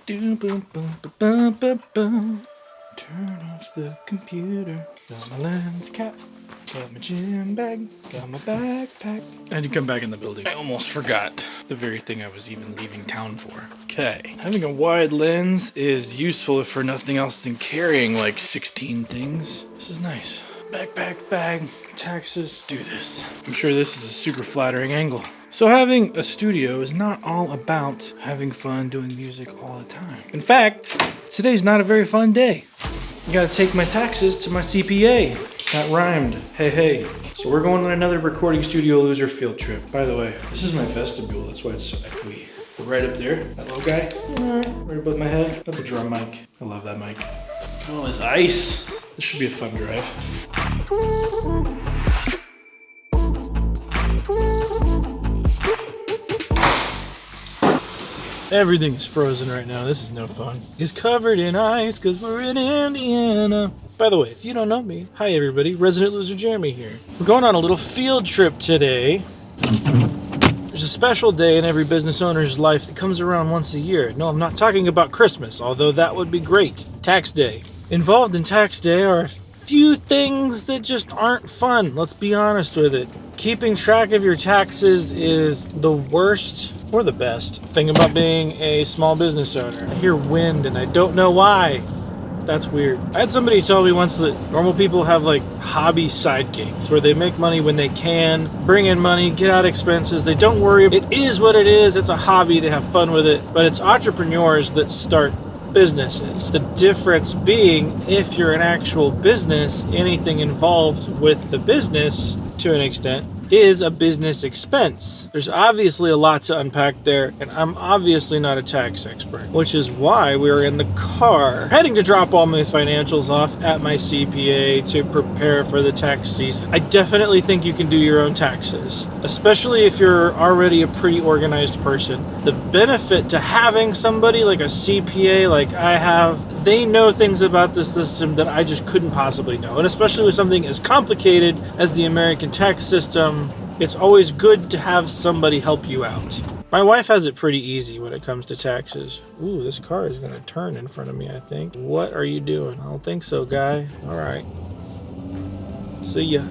do boom boom boom boom boom. Turn off the computer. Got my lens cap. Got my gym bag. Got my backpack. I had to come back in the building. I almost forgot the very thing I was even leaving town for. Okay. Having a wide lens is useful if for nothing else than carrying like 16 things. This is nice. Backpack, bag, taxes, do this. I'm sure this is a super flattering angle. So having a studio is not all about having fun doing music all the time. In fact, today's not a very fun day. I gotta take my taxes to my CPA. That rhymed. Hey, hey. So we're going on another recording studio loser field trip. By the way, this is my vestibule. That's why it's so echoey. Right up there, that little guy. Right above my head. That's a drum mic. I love that mic. Oh, this ice. This should be a fun drive. Everything is frozen right now. This is no fun. It's covered in ice because we're in Indiana. By the way, if you don't know me, hi everybody, Resident Loser Jeremy here. We're going on a little field trip today. There's a special day in every business owner's life that comes around once a year. No, I'm not talking about Christmas, although that would be great. Tax day. Involved in tax day are a few things that just aren't fun. Let's be honest with it. Keeping track of your taxes is the worst or the best thing about being a small business owner. I hear wind and I don't know why. That's weird. I had somebody tell me once that normal people have like hobby side gigs where they make money when they can, bring in money, get out expenses. They don't worry. It is what it is. It's a hobby. They have fun with it. But it's entrepreneurs that start businesses. The difference being, if you're an actual business, anything involved with the business to an extent is a business expense. There's obviously a lot to unpack there, and I'm obviously not a tax expert, which is why we're in the car heading to drop all my financials off at my CPA to prepare for the tax season. I definitely think you can do your own taxes, especially if you're already a pre-organized person. The benefit to having somebody like a CPA like I have, they know things about the system that I just couldn't possibly know. And especially with something as complicated as the American tax system, it's always good to have somebody help you out. My wife has it pretty easy when it comes to taxes. Ooh, this car is gonna turn in front of me, I think. What are you doing? I don't think so, guy. All right. See ya.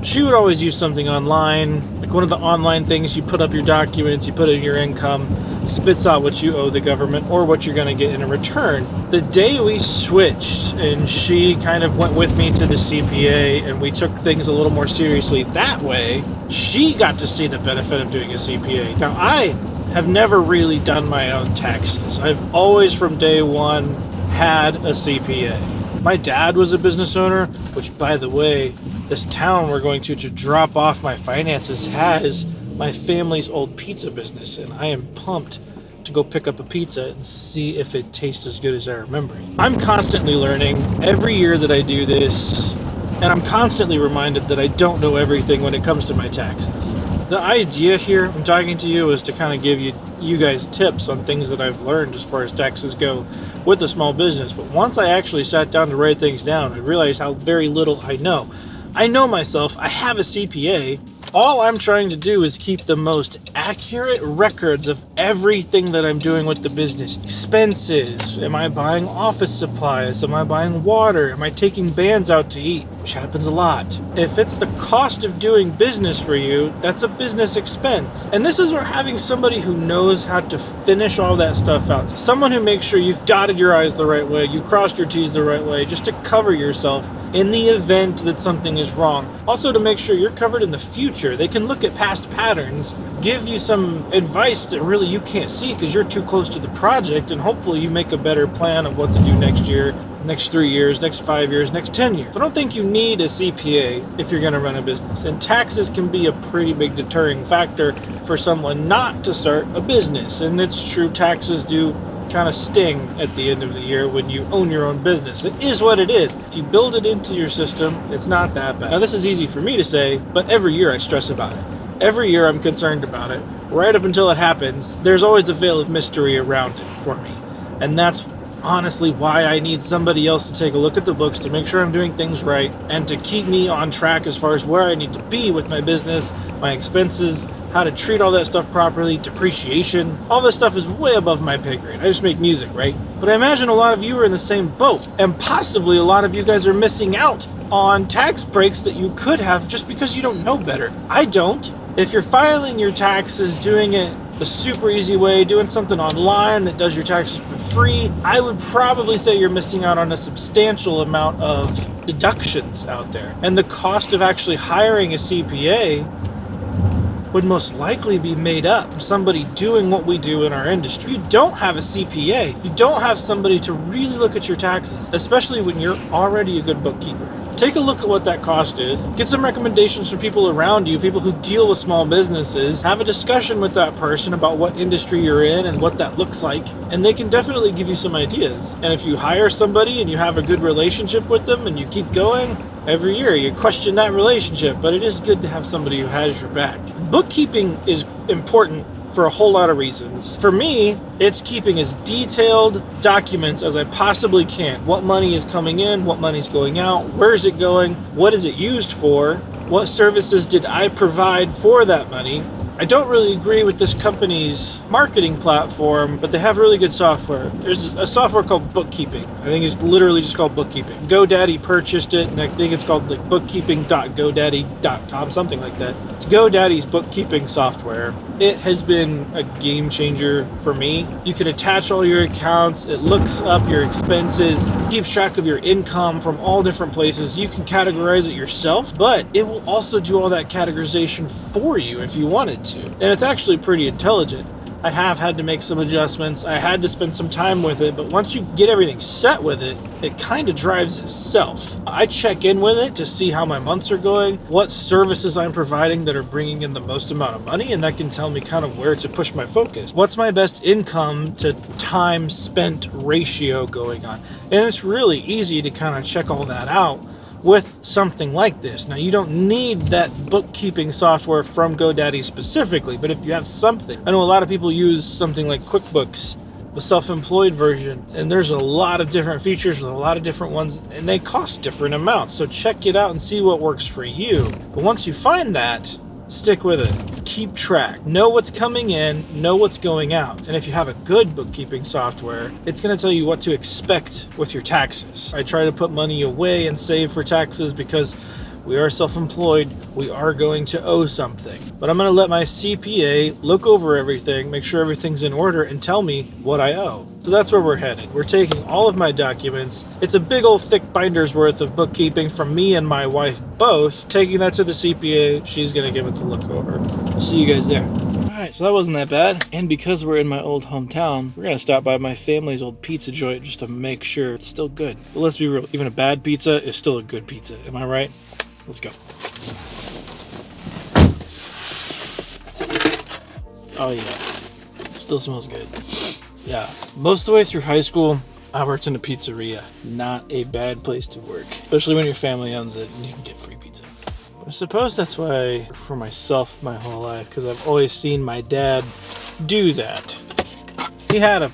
She would always use something online, like one of the online things. You put up your documents, you put in your income, spits out what you owe the government or what you're going to get in a return. The day we switched and she kind of went with me to the CPA and we took things a little more seriously that way, she got to see the benefit of doing a CPA. Now, I have never really done my own taxes. I've always from day one had a CPA. My dad was a business owner, which, by the way, this town we're going to drop off my finances has my family's old pizza business, and I am pumped to go pick up a pizza and see if it tastes as good as I remember it. I'm constantly learning every year that I do this, and I'm constantly reminded that I don't know everything when it comes to my taxes. The idea here, I'm talking to you, is to kind of give you guys tips on things that I've learned as far as taxes go with a small business. But once I actually sat down to write things down, I realized how very little I know. I know myself. I have a CPA. All I'm trying to do is keep the most accurate records of everything that I'm doing with the business. Expenses. Am I buying office supplies? Am I buying water? Am I taking bands out to eat? Which happens a lot. If it's the cost of doing business for you, that's a business expense. And this is where having somebody who knows how to finish all that stuff out. Someone who makes sure you've dotted your I's the right way, you crossed your T's the right way, just to cover yourself in the event that something is wrong. Also to make sure you're covered in the future. They can look at past patterns, give you some advice that really you can't see because you're too close to the project, and hopefully you make a better plan of what to do next year, next 3 years, next 5 years, next 10 years. I don't think you need a CPA if you're going to run a business, and taxes can be a pretty big deterring factor for someone not to start a business. And it's true, taxes do kind of sting at the end of the year when you own your own business. It is what it is. If you build it into your system, it's not that bad. Now, this is easy for me to say, but every year I stress about it. Every year I'm concerned about it. Right up until it happens, there's always a veil of mystery around it for me. And that's honestly why I need somebody else to take a look at the books to make sure I'm doing things right and to keep me on track as far as where I need to be with my business, my expenses, how to treat all that stuff properly, depreciation. All this stuff is way above my pay grade. I just make music, right? But I imagine a lot of you are in the same boat, and possibly a lot of you guys are missing out on tax breaks that you could have just because you don't know better. I don't. If you're filing your taxes, doing it the super easy way, doing something online that does your taxes for free, I would probably say you're missing out on a substantial amount of deductions out there. And the cost of actually hiring a CPA would most likely be made up from somebody doing what we do in our industry. You don't have a CPA. You don't have somebody to really look at your taxes, especially when you're already a good bookkeeper. Take a look at what that cost is. Get some recommendations from people around you, people who deal with small businesses. Have a discussion with that person about what industry you're in and what that looks like, and they can definitely give you some ideas. And if you hire somebody and you have a good relationship with them and you keep going, every year you question that relationship, but it is good to have somebody who has your back. Bookkeeping is important for a whole lot of reasons. For me, it's keeping as detailed documents as I possibly can. What money is coming in, what money's going out, where is it going, what is it used for, what services did I provide for that money. I don't really agree with this company's marketing platform, but they have really good software. There's a software called Bookkeeping. I think it's literally just called Bookkeeping. GoDaddy purchased it, and I think it's called like bookkeeping.godaddy.com, something like that. It's GoDaddy's bookkeeping software. It has been a game changer for me. You can attach all your accounts. It looks up your expenses, keeps track of your income from all different places. You can categorize it yourself, but it will also do all that categorization for you if you wanted to. And it's actually pretty intelligent. I have had to make some adjustments. I had to spend some time with it, but once you get everything set with it, it kind of drives itself. I check in with it to see how my months are going, what services I'm providing that are bringing in the most amount of money, and that can tell me kind of where to push my focus. What's my best income to time spent ratio going on? And it's really easy to kind of check all that out with something like this. Now, you don't need that bookkeeping software from GoDaddy specifically, but if you have something, I know a lot of people use something like QuickBooks, the self-employed version, and there's a lot of different features with a lot of different ones, and they cost different amounts. So check it out and see what works for you. But once you find that, stick with it. Keep track. Know what's coming in, know what's going out. And if you have a good bookkeeping software, it's going to tell you what to expect with your taxes. I try to put money away and save for taxes because we are self-employed. We are going to owe something. But I'm going to let my CPA look over everything, make sure everything's in order, and tell me what I owe. So that's where we're headed. We're taking all of my documents. It's a big old thick binder's worth of bookkeeping from me and my wife both. Taking that to the CPA. She's going to give it a look over. I'll see you guys there. Alright, so that wasn't that bad. And because we're in my old hometown, we're going to stop by my family's old pizza joint just to make sure it's still good. But let's be real, even a bad pizza is still a good pizza. Am I right? Let's go. Oh yeah, it still smells good. Yeah, most of the way through high school, I worked in a pizzeria. Not a bad place to work, especially when your family owns it and you can get free pizza. But I suppose that's why I work for myself my whole life, because I've always seen my dad do that. He had a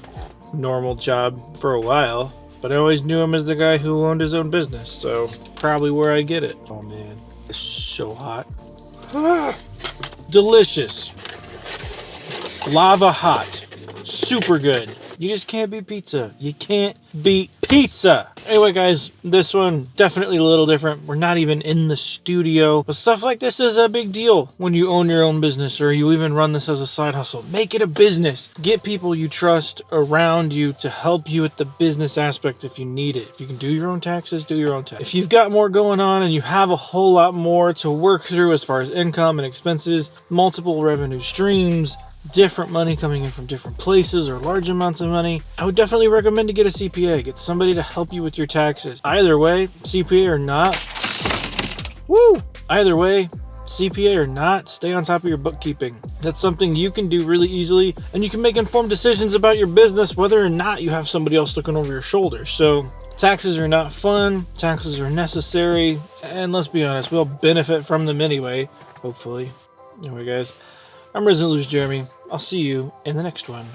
normal job for a while, but I always knew him as the guy who owned his own business, so probably where I get it. Oh man, it's so hot. Delicious. Lava hot. Super good. You just can't beat pizza. You can't beat pizza. Anyway, guys, this one definitely a little different. We're not even in the studio, but stuff like this is a big deal when you own your own business or you even run this as a side hustle. Make it a business. Get people you trust around you to help you with the business aspect if you need it. If you can do your own taxes, do your own taxes. If you've got more going on and you have a whole lot more to work through as far as income and expenses, multiple revenue streams, different money coming in from different places or large amounts of money, I would definitely recommend to get a CPA. Get somebody to help you with your taxes. Either way, CPA or not, either way, CPA or not, stay on top of your bookkeeping. That's something you can do really easily, and you can make informed decisions about your business whether or not you have somebody else looking over your shoulder. So taxes are not fun, taxes are necessary, and let's be honest, we'll benefit from them anyway, hopefully. Anyway, guys, I'm Resident Loser Jeremy. I'll see you in the next one.